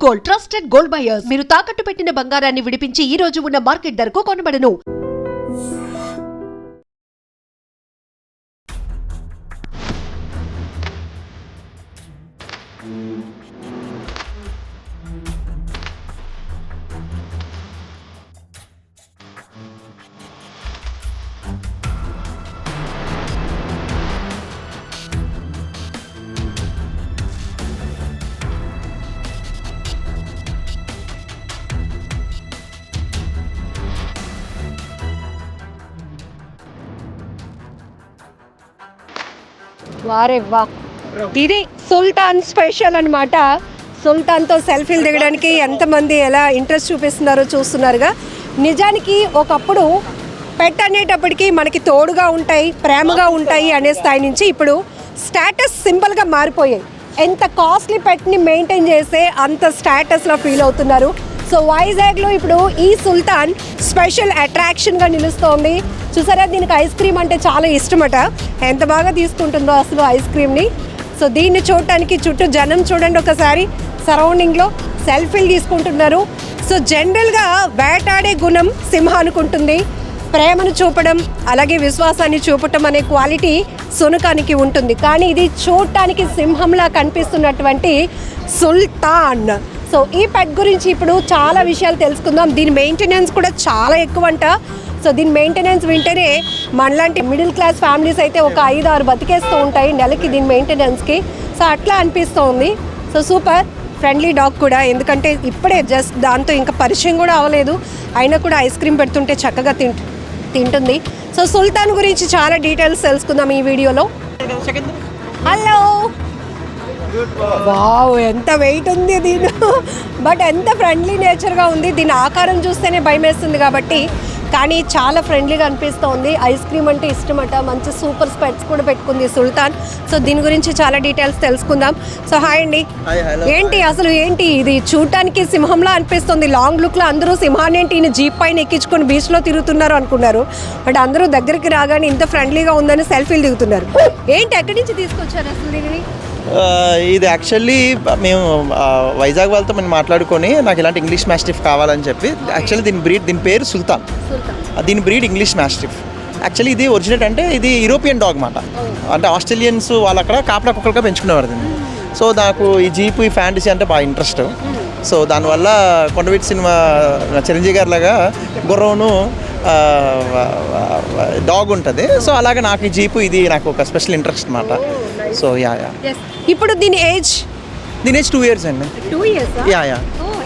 Gold, trusted gold buyers. మీరు తాకట్టు పెట్టిన బంగారాన్ని విడిపించి ఈ రోజు ఉన్న మార్కెట్ ధరకు కొనబడను. వారే వా, ఇది సుల్తాన్ స్పెషల్ అనమాట. సుల్తాన్తో సెల్ఫీలు దిగడానికి ఎంతమంది ఎలా ఇంట్రెస్ట్ చూపిస్తున్నారో చూస్తున్నారుగా. నిజానికి ఒకప్పుడు పెట్ అనేటప్పటికీ మనకి తోడుగా ఉంటాయి, ప్రేమగా ఉంటాయి అనే స్థాయి నుంచి ఇప్పుడు స్టేటస్ సింబల్గా మారిపోయాయి. ఎంత కాస్ట్లీ పెట్ని మెయింటైన్ చేస్తే అంత స్టేటస్లో ఫీల్ అవుతున్నారు. సో వైజాగ్లో ఇప్పుడు ఈ సుల్తాన్ స్పెషల్ అట్రాక్షన్గా నిలుస్తోంది. చూసారా, దీనికి ఐస్ క్రీమ్ అంటే చాలా ఇష్టమట. ఎంత బాగా తీసుకుంటుందో అసలు ఐస్ క్రీమ్ని. సో దీన్ని చూడటానికి చుట్టూ జనం చూడండి ఒకసారి, సరౌండింగ్లో సెల్ఫీలు తీసుకుంటున్నారు. సో జనరల్గా వేటాడే గుణం సింహానికి ఉంటుంది. ప్రేమను చూపడం అలాగే విశ్వాసాన్ని చూపటం అనే క్వాలిటీ సునకానికి ఉంటుంది. కానీ ఇది చూడటానికి సింహంలా కనిపిస్తున్నటువంటి సుల్తాన్. సో ఈ పెట్ గురించి ఇప్పుడు చాలా విషయాలు తెలుసుకుందాం. దీని మెయింటెనెన్స్ కూడా చాలా ఎక్కువ అంట. సో దీని మెయింటెనెన్స్ వింటేనే మనలాంటి మిడిల్ క్లాస్ ఫ్యామిలీస్ అయితే ఒక 5-6 బతికేస్తూ ఉంటాయి నెలకి దీని మెయింటెనెన్స్కి. సో అట్లా అనిపిస్తుంది. సో సూపర్ ఫ్రెండ్లీ డాగ్ కూడా, ఎందుకంటే ఇప్పుడే జస్ట్ దాంతో ఇంకా పరిచయం కూడా అవ్వలేదు, అయినా కూడా ఐస్ క్రీమ్ పెడుతుంటే చక్కగా తింటుంది. సో సుల్తాన్ గురించి చాలా డీటెయిల్స్ తెలుసుకుందాం ఈ వీడియోలో. హలో, వావ్, ఎంత వెయిట్ ఉంది దీని, బట్ ఎంత ఫ్రెండ్లీ నేచర్గా ఉంది. దీని ఆకారం చూస్తేనే భయం వేస్తుంది కాబట్టి, కానీ చాలా ఫ్రెండ్లీగా అనిపిస్తుంది. ఐస్ క్రీమ్ అంటే ఇష్టమట, మంచి సూపర్ స్పెట్స్ కూడా పెట్టుకుంది సుల్తాన్. సో దీని గురించి చాలా డీటెయిల్స్ తెలుసుకుందాం. సో హాయ్ అండి. ఏంటి ఇది చూడటానికి సింహంలా అనిపిస్తుంది. లాంగ్ లుక్లో అందరూ సింహాన్ని ఏంటి ఈయన జీప్ పైన ఎక్కించుకొని బీచ్లో తిరుగుతున్నారు అనుకున్నారు, బట్ అందరూ దగ్గరికి రాగానే ఇంత ఫ్రెండ్లీగా ఉందని సెల్ఫీలు దిగుతున్నారు. ఏంటి, ఎక్కడి నుంచి తీసుకొచ్చారు అసలు దీనిని? ఇది యాక్చువల్లీ మేము వైజాగ్ వాళ్ళతో మేము మాట్లాడుకొని నాకు ఇలాంటి ఇంగ్లీష్ మ్యాస్టిఫ్ కావాలని చెప్పి, యాక్చువల్లీ దీని పేరు సుల్తాన్. దీని బ్రీడ్ ఇంగ్లీష్ మ్యాస్టిఫ్. యాక్చువల్లీ ఇది ఒరిజినేట్ అంటే ఇది యూరోపియన్ డాగ్ మాట. అంటే ఆస్ట్రేలియన్స్ వాళ్ళు అక్కడ కాపలా కుక్కలుగా పెంచుకునేవారు దీన్ని. సో నాకు ఈ జీపు ఈ ఫ్యాంటసీ అంటే బాగా ఇంట్రెస్ట్. సో దానివల్ల కొండవీటి సినిమా చిరంజీవి గారి లాగా గుర్రంను డాగ్ ఉంటుంది. సో అలాగే నాకు ఈ జీపు ఇది నాకు ఒక స్పెషల్ ఇంట్రెస్ట్ అనమాట. So yeah. ఇప్పుడు దీని ఏజ్ 2 years అండి. 2 years? యా.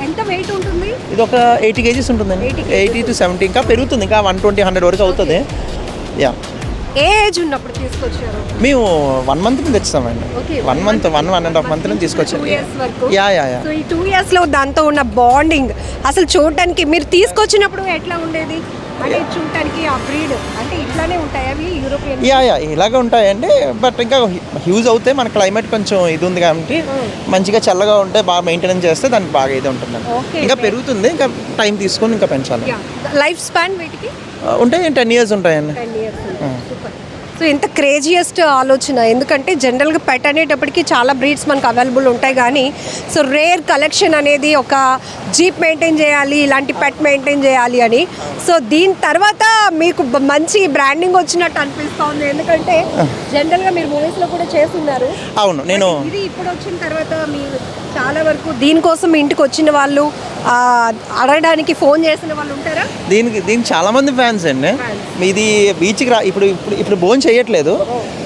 ఎంత వెయిట్ ఉంటుంది? ఇది ఒక 80 kgs ఉంటుందండి. 80 to 70, ఇంకా పెరుగుతుంది, ఇంకా 120-100 వరకు అవుతుంది. యా. ఏ ఏజ్ ఉన్నప్పుడు తీసుకొచ్చారు? మేము 1 month నుంచి తెచ్చామండి. 1.5 month నుంచి తీసుకొచ్చాము. యా. సో ఈ 2 yearsలో దాంతో ఉన్న బాండింగ్ అసలు చూడటానికి మీరు తీసుకొచ్చినప్పుడు ఎట్లా ఉండేది? అంటే చూడటానికి ఆ బ్రీడ్ అంటే ఇట్లానే ఉంటాయి అవి యూరోపియన్? యా ఇలాగే ఉంటాయండి, బట్ ఇంకా హ్యూజ్ అవుతాయి. మన క్లైమేట్ కొంచెం ఇది ఉంది కాబట్టి మంచిగా చల్లగా ఉంటే బాగా మెయింటెనెన్స్ చేస్తే దానికి బాగా ఇది ఉంటుందండి. ఇంకా పెరుగుతుంది, ఇంకా టైం తీసుకొని ఇంకా పెంచాలి. లైఫ్ స్పాన్ వీటికి ఉంటాయి 10 years ఉంటాయండి. సో ఎంత క్రేజియస్ట్ ఆలోచన, ఎందుకంటే జనరల్గా పెట్ అనేటప్పటికి చాలా బ్రీడ్స్ మనకు అవైలబుల్ ఉంటాయి, కానీ సో రేర్ కలెక్షన్ అనేది ఒక జీప్ మెయింటైన్ చేయాలి, ఇలాంటి పెట్ మెయింటైన్ చేయాలి అని. సో దీని తర్వాత మీకు మంచి బ్రాండింగ్ వచ్చినట్టు అనిపిస్తుంది, ఎందుకంటే జనరల్గా మీరు మూవీస్లో కూడా చేస్తున్నారు. అవును, నేను ఇది ఇప్పుడు వచ్చిన తర్వాత మీరు చాలా వరకు దీనికోసం ఇంటికి వచ్చిన వాళ్ళు అడగడానికి ఫోన్ చేసిన వాళ్ళు ఉంటారా? దీనికి చాలా మంది ఫ్యాన్స్ అండి. ఇది బీచ్కి ఇప్పుడు భోజనం చేయట్లేదు.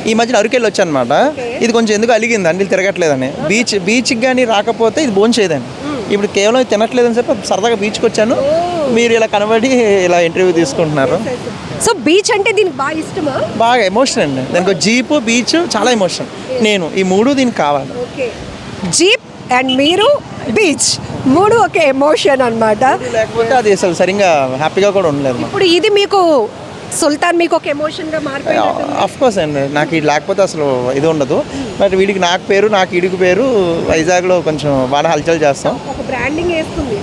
ఈ మధ్యన అరకెళ్ళి వచ్చాను అనమాట. ఇది కొంచెం ఎందుకు అలిగింది అండి, తిరగట్లేదని. బీచ్కి కానీ రాకపోతే ఇది భోజనం చేయదండి. ఇప్పుడు కేవలం తినట్లేదని చెప్పి సరదాగా బీచ్కి వచ్చాను. మీరు ఇలా కనబడి ఇలా ఇంటర్వ్యూ తీసుకుంటున్నారు. సో బీచ్ అంటే దీనికి బాగా ఇష్టమా? బాగా ఎమోషన్ అండి. దానికి జీపు బీచ్ చాలా ఎమోషన్. నేను ఈ 3 దీనికి కావాలి. జీప్ అండ్ మీరు బీచ్ 3 ఒకే ఎమోషన్ అనమాట. లేకపోతే అది అసలు సరిగ్గా హ్యాపీగా కూడా ఉండలేదు. ఇప్పుడు ఇది మీకు సుల్తాన్ మీకు ఒక ఎమోషన్గా మారిపోయింది. అఫ్ కోర్స్ అండి, నాకు ఇది లేకపోతే అసలు ఇది ఉండదు. బట్ వీడికి నాకు పేరు, నాకు ఇడికి పేరు వైజాగ్లో కొంచెం బాగా హల్చల్ చేస్తాం. ఒక బ్రాండింగ్ వేసుకుంది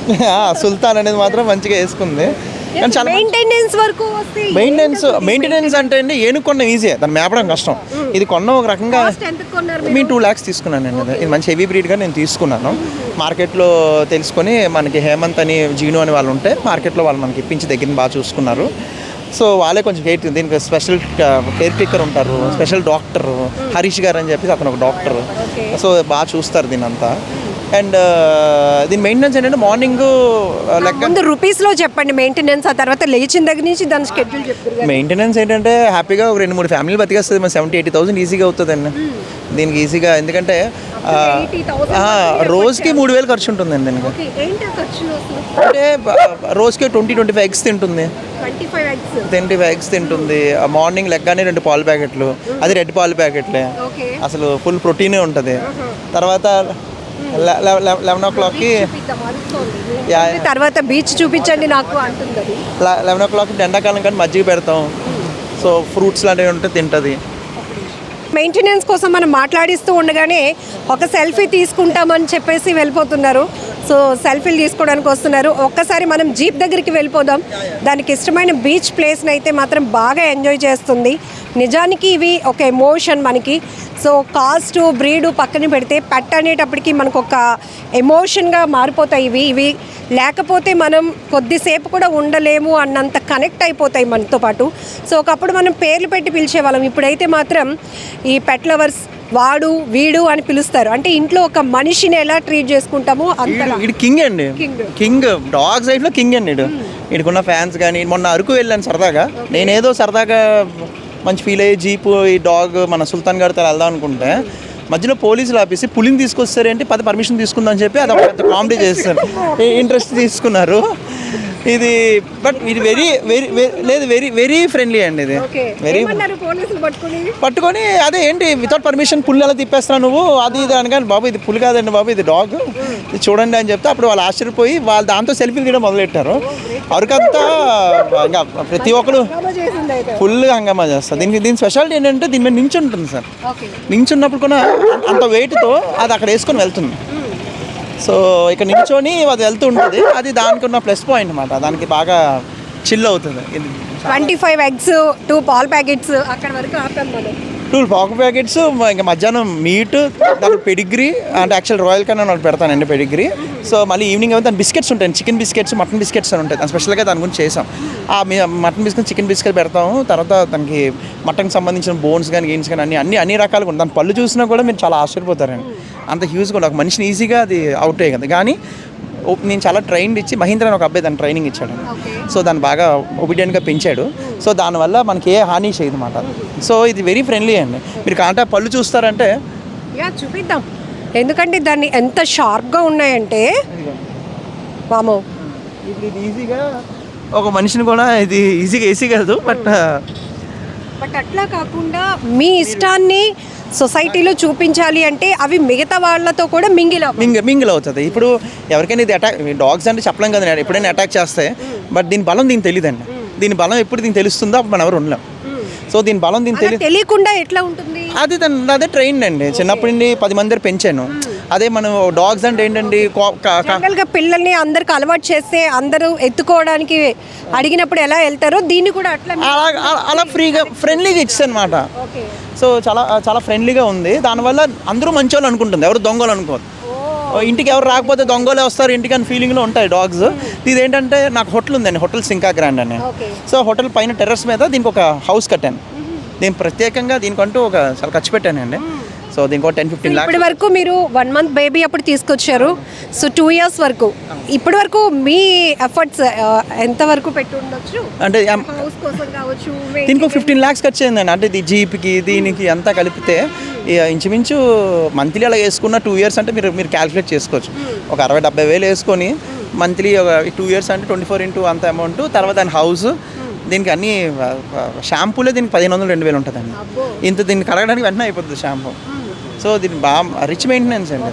సుల్తాన్ అనేది మాత్రం మంచిగా వేసుకుంది. కానీ చాలా మెయింటెనెన్స్ వరకు వస్తే మెయింటెనెన్స్ అంటే అండి ఏనుగు కొన్న ఈజీ, దాన్ని మేపడం కష్టం. ఇది కొన్న ఒక రకంగా ఎంత కొన్నారు నేను 2 lakhs తీసుకున్నాను అండి. ఇది మంచి హెవీ బ్రీడ్గా నేను తీసుకున్నాను. మార్కెట్లో తెలుసుకొని మనకి హేమంత్ అని జీను అని వాళ్ళు ఉంటే మార్కెట్లో వాళ్ళు మనకి ఇప్పించి దగ్గర బాగా చూసుకున్నారు. సో వాళ్ళే కొంచెం దీనికి స్పెషల్ కేర్ టేకర్ ఉంటారు, స్పెషల్ డాక్టర్ హరీష్ గారు అని చెప్పి అతను ఒక డాక్టర్. సో బాగా చూస్తారు దీని అంతా. అండ్ దీని మెయింటెనెన్స్ ఏంటంటే మార్నింగ్ ముందు రూపీస్లో చెప్పండి మెయింటెనెన్స్, ఆ తర్వాత లేచిన దగ్గర నుంచి దాని షెడ్యూల్ చెప్తారు. మెయింటెనెన్స్ ఏంటంటే హ్యాపీగా ఒక 2-3 ఫ్యామిలీలు బతికేస్తుంది. మన 70,000-80,000 ఈజీగా అవుతుందండి దీనికి ఈజీగా. ఎందుకంటే రోజుకి 3,000 ఖర్చు ఉంటుందండి దీనికి. అంటే రోజుకి 20-25 eggs తింటుంది, 25 eggs తింటుంది. మార్నింగ్ లెగ్గానే 2 పాల ప్యాకెట్లు, అది రెడ్ పాల ప్యాకెట్లే, అసలు ఫుల్ ప్రోటీనే ఉంటుంది. తర్వాత 11 o'clockకి తర్వాత బీచ్ చూపించండి నాకు అంటుంది. 11 o'clockకి ఎండాకాలం కానీ మజ్జిగ పెడతాం. సో ఫ్రూట్స్ లాంటివి ఉంటే తింటుంది. మెయింటెనెన్స్ కోసం మనం మాట్లాడిస్తూ ఉండగానే ఒక సెల్ఫీ తీసుకుంటామని చెప్పేసి వెళ్ళిపోతున్నారు. సో సెల్ఫీలు తీసుకోవడానికి వస్తున్నారు. ఒక్కసారి మనం జీప్ దగ్గరికి వెళ్ళిపోదాం. దానికి ఇష్టమైన బీచ్ ప్లేస్ని అయితే మాత్రం బాగా ఎంజాయ్ చేస్తుంది. నిజానికి ఇవి ఒక ఎమోషన్ మనకి. సో కాస్ట్ బ్రీడు పక్కన పెడితే పెట్ అనేటప్పటికి మనకు ఒక ఎమోషన్గా మారిపోతాయి ఇవి లేకపోతే మనం కొద్దిసేపు కూడా ఉండలేము అన్నంత కనెక్ట్ అయిపోతాయి మనతో పాటు. సో ఒకప్పుడు మనం పేర్లు పెట్టి పిలిచేవాళ్ళం, ఇప్పుడైతే మాత్రం ఈ పెట్ లవర్స్ వాడు వీడు అని పిలుస్తారు. అంటే ఇంట్లో ఒక మనిషిని ఎలా ట్రీట్ చేసుకుంటామో అంతలా. ఇది కింగ్ అండి, కింగ్ డాగ్ సైడ్లో కింగ్ అండి. ఇడుకున్న ఫ్యాన్స్ కానీ మొన్న అరకు వెళ్ళాను సరదాగా. నేనేదో సరదాగా మంచి ఫీల్ అయ్యి జీపు ఈ డాగ్ మన సుల్తాన్ గారితో వెళ్దాం అనుకుంటే మధ్యలో పోలీసులు ఆపేసి పులిని తీసుకొస్తారేంటి, పర్మిషన్ తీసుకుందాం అని చెప్పి అది ఒక పెద్ద కామెడీ చేస్తారు. ఇంట్రెస్ట్ తీసుకున్నారు. ఇది బట్ ఇది వెరీ వెరీ లేదు వెరీ వెరీ ఫ్రెండ్లీ అండి. ఇది వెరీ పట్టుకొని అదే ఏంటి వితౌట్ పర్మిషన్ పుల్లు ఎలా తిప్పేస్తున్నావు నువ్వు అది ఇది అనగానే, బాబు ఇది పులి కాదండి బాబు ఇది డాగ్, ఇది చూడండి అని చెప్తే అప్పుడు వాళ్ళు ఆశ్చర్యపోయి వాళ్ళు దాంతో సెల్ఫీలు తీయడం మొదలెట్టారు. అరకంతా ఇంకా ప్రతి ఒక్కరు ఫుల్గా హంగామా చేస్తారు. దీని స్పెషాలిటీ ఏంటంటే దీని మీద నించి ఉంటుంది సార్. నించున్నప్పుడు కూడా అంత వెయిట్తో అది అక్కడ వేసుకొని వెళ్తుంది. సో ఇక్కడ నిల్చొని అది వెళ్తూ ఉంటుంది. అది దానికి ఉన్న ప్లస్ పాయింట్ అన్నమాట. దానికి బాగా చిల్ అవుతుంది. 25 eggs 2 పాల్ ప్యాకెట్స్ అక్కడ వరకు ఆపాం మనం. 2 పాల్ ప్యాకెట్స్ ఇంకా మధ్యాహ్నం మీట్, దానికి పెడిగ్రీ అంటే యాక్చువల్ రాయల్ కన్నా నాకు పెడతానండి పెడిగ్రీ. సో మళ్ళీ ఈవినింగ్ అయితే దాని బిస్కెట్స్ ఉంటాయి, చికెన్ బిస్కెట్స్ మటన్ బిస్కెట్స్ అని ఉంటాయి. దాని స్పెషల్గా దాని గురించి చేసాం. ఆ మటన్ బిస్కెట్ చికెన్ బిస్కెట్ పెడతాము. తర్వాత దానికి మటన్కి సంబంధించిన బోన్స్ కానీ గెయిన్స్ కానీ అన్ని రకాలుగా ఉంటాయి. దాని పళ్ళు చూసినా కూడా మీరు చాలా ఆశ్చర్యపోతారండి. అంత హ్యూజ్గా ఒక మనిషిని ఈజీగా అది అవుట్ అయ్యి కదా. కానీ నేను చాలా ట్రైన్ ఇచ్చి మహీంద్ర అని ఒక అబ్బాయి దాన్ని ట్రైనింగ్ ఇచ్చాడు. సో దాన్ని బాగా ఒబీడియంట్గా పెంచాడు. సో దానివల్ల మనకి ఏ హాని చేయదు అన్నమాట. సో ఇది వెరీ ఫ్రెండ్లీ అండి. మీరు కాంటా పళ్ళు చూస్తారంటే చూపిద్దాం, ఎందుకంటే దాన్ని ఎంత షార్ప్గా ఉన్నాయంటే వామో. ఇప్పుడు ఇది ఈజీగా ఒక మనిషిని కూడా ఇది ఈజీ కాదు. బట్ అట్లా కాకుండా మీ ఇష్టాన్ని సొసైటీలో చూపించాలి అంటే అవి మిగతా వాళ్ళతో కూడా మింగిల్ అవుతుంది. ఇప్పుడు ఎవరికైనా ఇది అటాక్, డాగ్స్ అంటే చెప్పలేం కదా, ఎప్పుడైనా అటాక్ చేస్తే. బట్ దీని బలం దీనికి తెలియదండి. దీని బలం ఎప్పుడు దీనికి తెలుస్తుందో అప్పుడు మనం ఎవరు ఉండలేం. సో దీని బలం దీనికి తెలియకుండా ఎట్లా ఉంటుంది. అదే ట్రైన్ అండి. చిన్నప్పటి నుండి 10 మంది పెంచాను. అదే మనం డాగ్స్ అంటే ఏంటండి, పిల్లల్ని అందరికి అలవాటు చేస్తే అందరూ ఎత్తుకోవడానికి అడిగినప్పుడు ఎలా వెళ్తారో దీన్ని కూడా అలా ఫ్రెండ్లీగా ఇచ్చాను అనమాట. సో చాలా ఫ్రెండ్లీగా ఉంది. దానివల్ల అందరూ మంచి వాళ్ళు అనుకుంటుంది, ఎవరు దొంగలు అనుకోరు. ఇంటికి ఎవరు రాకపోతే దొంగలే వస్తారు ఇంటికి అని ఫీలింగ్లో ఉంటాయి డాగ్స్. ఇది ఏంటంటే నాకు హోటల్ ఉందండి, హోటల్ సింకా గ్రాండ్ అని. సో హోటల్ పైన టెర్రస్ మీద దీనికి ఒక హౌస్ కట్టాను. నేను ప్రత్యేకంగా దీనికంటూ ఒక చాలా ఖర్చు పెట్టానండి. సో దీనికి ఒక 10-15 lakhs. ఇప్పటి వరకు మీరు 1 month బేబీ అప్పుడు తీసుకొచ్చారు. సో 2 years వరకు ఇప్పటి వరకు మీ ఎఫర్ట్స్ ఎంత వరకు పెట్టి ఉండొచ్చు అంటే హౌస్ కోసం కావచ్చు? దీనికి 15 lakhs ఖర్చు అయిందండి. అంటే ఇది జీప్కి దీనికి అంతా కలిపితే ఇంచుమించు మంత్లీ అలా వేసుకున్న 2 years అంటే మీరు క్యాలిక్యులేట్ చేసుకోవచ్చు. ఒక 60-70 వేలు వేసుకొని మంత్లీ ఒక 2 years అంటే 24 into అంత అమౌంట్. తర్వాత దాని హౌస్, దీనికి అన్ని షాంపూలే దీనికి 1500-2000 ఉంటుందండి. దీన్ని కడగడానికి వెంటనే అయిపోతుంది షాంపూ. సో దీన్ని బాగా రిచ్ మెయింటెనెన్స్ అండి,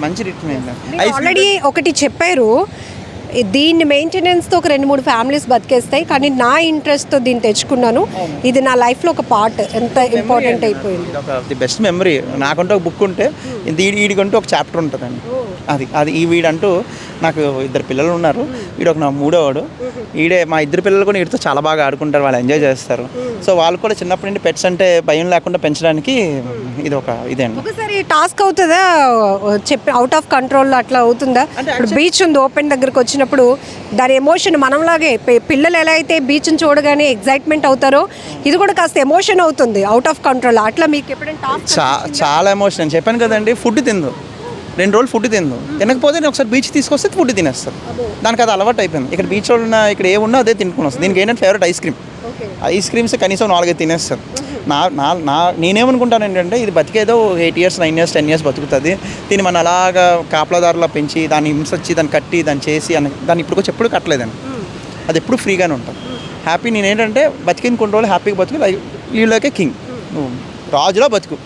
మంచి రిచ్ మెయింటెనెన్స్. ఆల్రెడీ ఒకటి చెప్పారు, దీన్ని మెయింటెనెన్స్తో ఒక 2-3 ఫ్యామిలీస్ బతికేస్తాయి, కానీ నా ఇంట్రెస్ట్తో దీన్ని తెచ్చుకున్నాను. ఇది నా లైఫ్లో ఒక పార్ట్, ఎంత ఇంపార్టెంట్ అయిపోయింది. The best memory. నాకంటూ ఒక బుక్ ఉంటే వీడికంటూ ఒక చాప్టర్ ఉంటుందండి. అది ఈ వీడంటూ నాకు 2 పిల్లలు ఉన్నారు, వీడు ఒక నా 3వ వాడు. మా 2 పిల్లలు కూడా వీడితో చాలా బాగా ఆడుకుంటారు, వాళ్ళు ఎంజాయ్ చేస్తారు. సో వాళ్ళు కూడా చిన్నప్పటి నుండి పెట్స్ అంటే భయం లేకుండా పెంచడానికి ఇది ఒక ఇదండి. ఒకసారి టాస్క్ అవుతుందా, చెప్పి అవుట్ ఆఫ్ కంట్రోల్ అట్లా అవుతుందా? ఇప్పుడు బీచ్ ఉంది, ఓపెన్ దగ్గరకు వచ్చినప్పుడు దాని ఎమోషన్ మనంలాగే పిల్లలు ఎలా అయితే బీచ్ని చూడగానే ఎగ్జైట్మెంట్ అవుతారో, ఇది కూడా కాస్త ఎమోషన్ అవుతుంది, అవుట్ ఆఫ్ కంట్రోల్. అట్లా మీకు ఎప్పుడైనా టాస్క్? చాలా ఎమోషన్. నేను చెప్పాను కదండి, ఫుడ్ 2 రోజులు ఫుడ్ తినకపోతే నేను ఒకసారి బీచ్ తీసుకొస్తే ఫుడ్ తినేస్తాను. దానికి అది అలవాటు అయిపోయింది. ఇక్కడ బీచ్లో ఉన్న ఇక్కడ ఏమున్నా అదే తినుకుని వస్తుంది. దీనికి ఏంటంటే ఫేవరెట్ ఐస్ క్రీమ్స్ కనీసం 4-5 తినేస్తాను. నేనేమనుకుంటాను ఏంటంటే, ఇది బతికేదో 8 years 9 years 10 years బతుకుతుంది. దీన్ని మనం అలాగా కాపలాదారులా పెంచి దాన్ని హింసొచ్చి దాన్ని కట్టి దాన్ని చేసి దాన్ని ఇప్పుడు ఎప్పుడు కట్టలేదండి. అది ఎప్పుడు ఫ్రీగానే ఉంటాం. హ్యాపీ. నేనేంటంటే బతికిన కొన్ని రోజులు హ్యాపీగా బతుకు, లీవ్లోకే కింగ్. నువ్వు రాజులో బతుకు,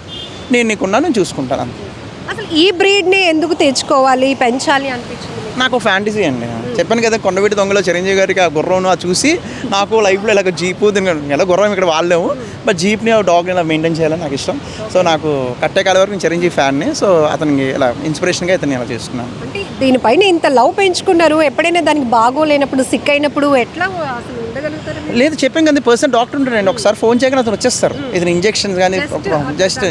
నేను నీకున్నా, నేను చూసుకుంటాను అంతే. అసలు ఈ బ్రీడ్ని ఎందుకు తెచ్చుకోవాలి, పెంచాలి అనిపించింది? నాకు ఫ్యాంటసీ అండి. చెప్పాను కదా, కొండవీటి దొంగలో చిరంజీవి గారికి ఆ గుర్రం చూసి నాకు లైఫ్లో ఇలాగ జీపు ఎలా గుర్రం ఇక్కడ వాళ్ళేము, బట్ జీప్ని డాగ్ని ఇలా మెయింటైన్ చేయాలని నాకు ఇష్టం. సో నాకు కట్టే కాలం వరకు నేను చిరంజీవి ఫ్యాన్ని. సో అతనికి ఇలా ఇన్స్పిరేషన్గా ఇతన్ని ఇలా చేసుకున్నాను. అంటే దీనిపైన ఇంత లవ్ పెంచుకున్నారు, ఎప్పుడైనా దానికి బాగోలేనప్పుడు, సిక్ అయినప్పుడు ఎట్లా అసలు ఉండగలుగుతారు? లేదు, చెప్పాను కదా, పర్సన్ డాక్టర్ ఉంటాడండి. ఒకసారి ఫోన్ చేయగానే అతను వచ్చేస్తారు. ఇది ఇంజెక్షన్స్ కానీ జస్ట్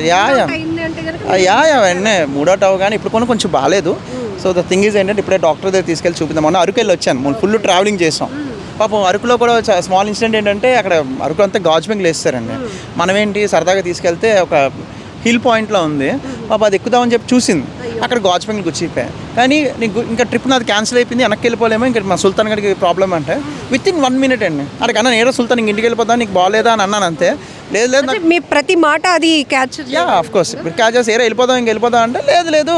వెంటనే 3వ టవ్ కానీ ఇప్పుడు కొంచెం బాగాలేదు. సో ద థింగ్ ఈజ్ ఏంటంటే, ఇప్పుడే డాక్టర్ దగ్గర తీసుకెళ్ళి చూపిద్దామని అరకు వెళ్ళి వచ్చాను. ఫుల్ ట్రావెలింగ్ చేసాం. పాపం అరకులో కూడా స్మాల్ ఇన్సిడెంట్ ఏంటంటే, అక్కడ అరకు అంతా గాజ్ బెంగ్లు వేస్తారండి. మనం ఏంటి సరదాగా తీసుకెళ్తే ఒక హిల్ పాయింట్లో ఉంది, పాప అది ఎక్కుదామని చెప్పి చూసింది, అక్కడ గాజ్ బెంగ్లు గుచ్చిపోయాయి. కానీ నీకు ఇంకా ట్రిప్ నాది క్యాన్సిల్ అయిపోయింది, వెనక్కి వెళ్ళిపోలేమో, ఇంకా మా సుల్తాన్ గడికి ప్రాబ్లం అంటే వితిన్ 1 minute అండి. అక్కడ అన్న నేరో సుల్తాన్ ఇంక ఇంటికి వెళ్ళిపోతాను, నీకు బాగాలేదా అని అన్నాను అంతే. లేదు మీ ప్రతి మాట అది క్యాచ్? ఆఫ్ కోర్స్ క్యాచ్ చేసి వెళ్ళిపోదాం అంటే లేదు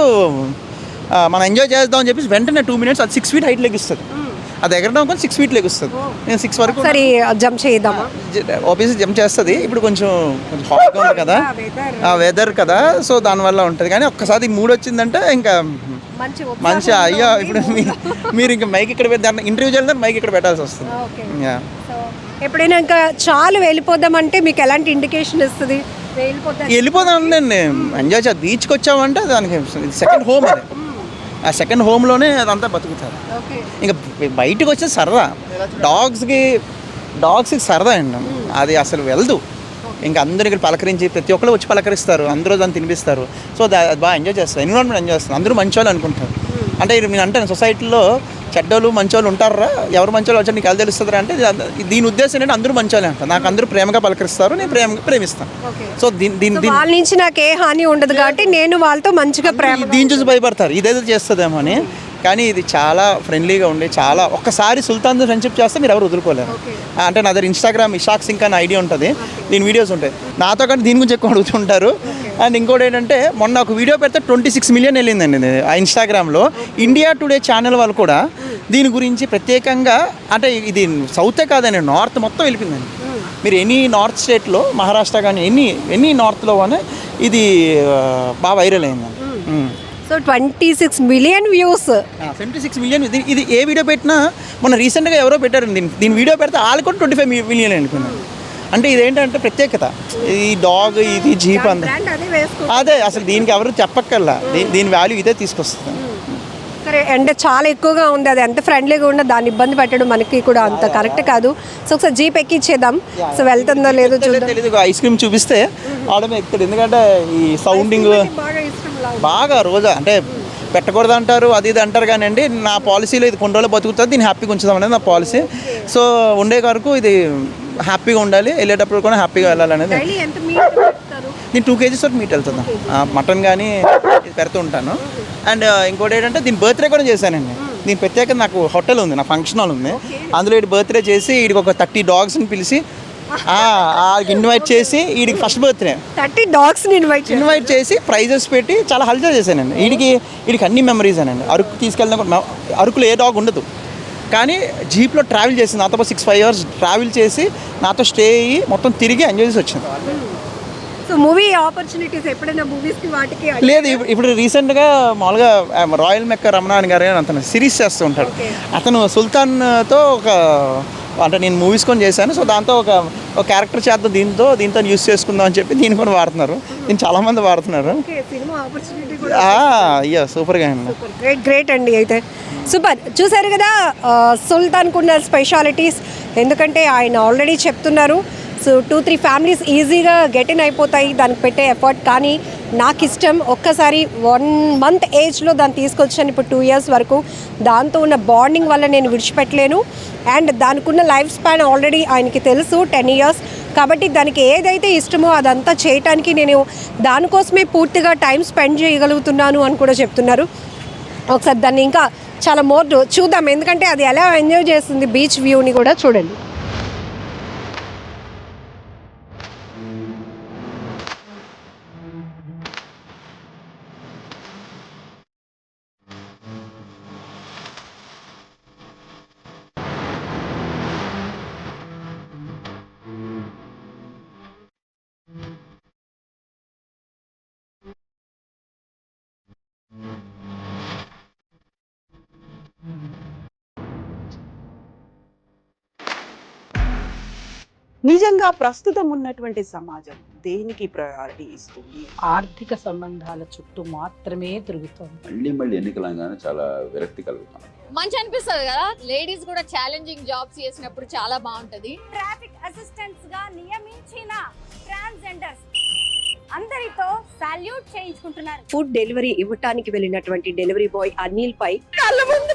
మనం ఎంజాయ్ చేద్దాం అని చెప్పి వెంటనే 2 minutes అది 6 feet హైట్ లెగిస్తుంది. అది ఎగరడం కానీ 6 feet లెగుస్తుంది. నేను 6 వరకు సరే జంప్ చేద్దామా? ఆబ్వియస్లీ జంప్ చేస్తుంది. ఇప్పుడు కొంచెం హాట్గా ఉంది కదా, వెదర్ కదా, సో దానివల్ల ఉంటుంది. కానీ ఒక్కసారి 3 వచ్చిందంటే ఇంకా మంచి అయ్యో. ఇప్పుడు మీరు ఇంకా మైక్ ఇక్కడ పెట్టి ఇంటర్వ్యూ చేయాలంటే మైక్ ఇక్కడ పెట్టాల్సి వస్తుంది. ఎప్పుడైనా ఇంకా చాలు వెళ్ళిపోదామంటే మీకు ఎలాంటి ఇండికేషన్ ఇస్తుంది? వెళ్ళిపోదాం అండి, ఎంజాయ్ చేయాలి. బీచ్కి వచ్చామంటే దానికి సెకండ్ హోమ్. అది ఆ సెకండ్ హోమ్లోనే అదంతా బతుకుతారు. ఇంకా బయటకు వచ్చే సరదా. డాగ్స్కి సరదా అండి, అది అసలు వెళ్దు. ఇంకా అందరూ ఇక్కడ పలకరించి ప్రతి ఒక్కరు వచ్చి పలకరిస్తారు, అందరూ దాన్ని తినిపిస్తారు. సో అది బాగా ఎంజాయ్ చేస్తారు, ఎన్విరాన్మెంట్ ఎంజాయ్ చేస్తారు. అందరూ మంచోళ్ళు అనుకుంటారు. అంటే నేను అంటాను, సొసైటీలో చెడ్డోళ్ళు మంచోళ్ళు ఉంటారా, ఎవరు మంచోళ్ళు వచ్చి నీకు ఎలా తెలుస్తుందా అంటే, దీని ఉద్దేశం ఏంటంటే అందరూ మంచోళ్ళే అంటారు. నాకు అందరూ ప్రేమగా పలకరిస్తారు, నేను ప్రేమిస్తాను. సో దీని వాళ్ళ నుంచి నాకు ఏ హాని ఉండదు కాబట్టి నేను వాళ్ళతో మంచిగా దీన్ని చూసి భయపడతారు, ఇదేదో చేస్తుందేమో అని. కానీ ఇది చాలా ఫ్రెండ్లీగా ఉండి, చాలా ఒక్కసారి సుల్తాన్తో ఫ్రెండ్షిప్ చేస్తే మీరు ఎవరు వదులుకోలేరు. అంటే నా దగ్గర ఇన్స్టాగ్రామ్ ఇషాక్ సింక్ అనే ఐడియా ఉంటుంది, దీని వీడియోస్ ఉంటాయి. నాతో కానీ దీని గురించి ఎక్కువ అడుగుతుంటారు. అండ్ ఇంకోటి ఏంటంటే, మొన్న ఒక వీడియో పెడితే 26 million వెళ్ళిందండి ఆ ఇన్స్టాగ్రామ్లో. ఇండియా టుడే ఛానల్ వాళ్ళు కూడా దీని గురించి ప్రత్యేకంగా, అంటే ఇది సౌతే కాదండి, నార్త్ మొత్తం వెళ్ళిపోయిందండి. మీరు ఎనీ నార్త్ స్టేట్లో, మహారాష్ట్ర కానీ ఎనీ నార్త్లో కానీ ఇది బాగా వైరల్ అయిందండి. So 26 million views, 76 million. ఇది ఏ వీడియో పెట్టినా, మొన్న రీసెంట్గా ఎవరో పెట్టారండి దీని వీడియో పెడితే వాళ్ళు కూడా 25 million అనుకున్నారు. అంటే ఇదేంటంటే ప్రత్యేకత, ఈ డాగ్, ఇది జీప్ అంత అదే అసలు దీనికి ఎవరు చెప్పక్కర్లా, దీని వాల్యూ ఇదే తీసుకొస్తుంది. సరే, అంటే చాలా ఎక్కువగా ఉంది, అది ఎంత ఫ్రెండ్లీగా ఉందో దాన్ని ఇబ్బంది పెట్టడం మనకి కూడా అంత కరెక్ట్ కాదు. సో ఒకసారి జీప్ ఎక్కిచ్చేద్దాం, సో వెళ్తుందో లేదో తెలియదు. ఐస్ క్రీమ్ చూపిస్తే ఆడమే ఎక్కుతాడు, ఎందుకంటే ఈ సౌండింగ్ బాగా రోజా అంటే పెట్టకూడదు అంటారు, అది ఇది అంటారు. కానీ అండి, నా పాలసీలో ఇది కొన్ని రోజులు బతుకుతుంది, దీన్ని హ్యాపీగా ఉంచుదాం అనేది నా పాలసీ. సో ఉండే వరకు ఇది హ్యాపీగా ఉండాలి, వెళ్ళేటప్పుడు కూడా హ్యాపీగా వెళ్ళాలనేది. నేను 2 kgs వరకు మీట్ వెళ్తున్నా, మటన్ కానీ పెడుతూ ఉంటాను. అండ్ ఇంకోటి ఏంటంటే, దీని బర్త్డే కూడా చేశానండి. దీని ప్రత్యేకత, నాకు హోటల్ ఉంది, నా ఫంక్షన్ హాల్ ఉంది, అందులో వీడి బర్త్డే చేసి వీడికి ఒక 30 dogsని పిలిచి ఇన్వైట్ చేసి, వీడికి ఫస్ట్ బర్త్డే 30 dogsని ఇన్వైట్ చేసి ప్రైజెస్ పెట్టి చాలా హల్చల్ చేశానండి. వీడికి అన్ని మెమరీస్ అనండి. అరకు తీసుకెళ్ళిన, అరకులో ఏ డాగ్ ఉండదు, కానీ జీప్లో ట్రావెల్ చేసింది నాతో 6-5 hours ట్రావెల్ చేసి నాతో స్టే అయ్యి మొత్తం తిరిగి ఎంజాయ్ చేసి వచ్చింది. సో మూవీ ఆపర్చునిటీస్ ఎప్పుడైనా మూవీస్కి వాటికి లేదు ఇప్పుడు రీసెంట్గా మామూలుగా రాయల్ మెక్క రమణాన్ గారు అని అతను సిరీస్ చేస్తూ ఉంటాడు. అతను సుల్తాన్తో ఒక అంటే నేను మూవీస్ కొని చేశాను. సో దాంతో ఒక క్యారెక్టర్ చేద్దాం దీంతో యూస్ చేసుకుందాం అని చెప్పి దీన్ని కూడా వాడుతున్నారు. దీన్ని చాలామంది వాడుతున్నారు. సినిమా ఆపర్చునిటీ అయ్యా సూపర్గా అండి. గ్రేట్ అండి. అయితే సూపర్. చూసారు కదా సుల్తాన్కు ఉన్న స్పెషాలిటీస్. ఎందుకంటే ఆయన ఆల్రెడీ చెప్తున్నారు సో 2-3 ఫ్యామిలీస్ ఈజీగా గెట్ ఇన్ అయిపోతాయి దానికి పెట్టే ఎఫర్ట్. కానీ నాకు ఇష్టం ఒక్కసారి 1 month ఏజ్లో దాన్ని తీసుకొచ్చాను ఇప్పుడు 2 years వరకు. దాంతో ఉన్న బాండింగ్ వల్ల నేను విడిచిపెట్టలేను. అండ్ దానికి ఉన్న లైఫ్ స్పాన్ ఆల్రెడీ ఆయనకి తెలుసు 10 years. కాబట్టి దానికి ఏదైతే ఇష్టమో అదంతా చేయటానికి నేను దానికోసమే పూర్తిగా టైం స్పెండ్ చేయగలుగుతున్నాను అని కూడా చెప్తున్నారు. ఒకసారి దాన్ని ఇంకా చాలా మోర్ చూద్దాం, ఎందుకంటే అది ఎలా ఎంజాయ్ చేస్తుంది బీచ్ వ్యూని కూడా చూడండి. నిజంగా ప్రస్తుతం ఉన్నటువంటి సమాజం దేనికి ప్రయారిటీ ఇస్తుంది? ఆర్థిక సంబంధాల చుట్టూ మాత్రమే తిరుగుతోంది. మళ్ళీ ఎన్నికలంగానే చాలా విరక్తి కలుగుతాం. మంచి అనిపిస్తుంది కదా, లేడీస్ కూడా ఛాలెంజింగ్ జాబ్స్ చేసినప్పుడు చాలా బాగుంటది. ట్రాఫిక్ అసిస్టెంట్స్ గా నియమించిన ట్రాన్స్జెండర్స్ అందరితో సాల్యూట్ చేయించుకుంటున్నారు. ఫుడ్ డెలివరీ ఇవ్వటానికి వెళ్ళినటువంటి డెలివరీ బాయ్ అనిల్ పై కళ్ళ ముందు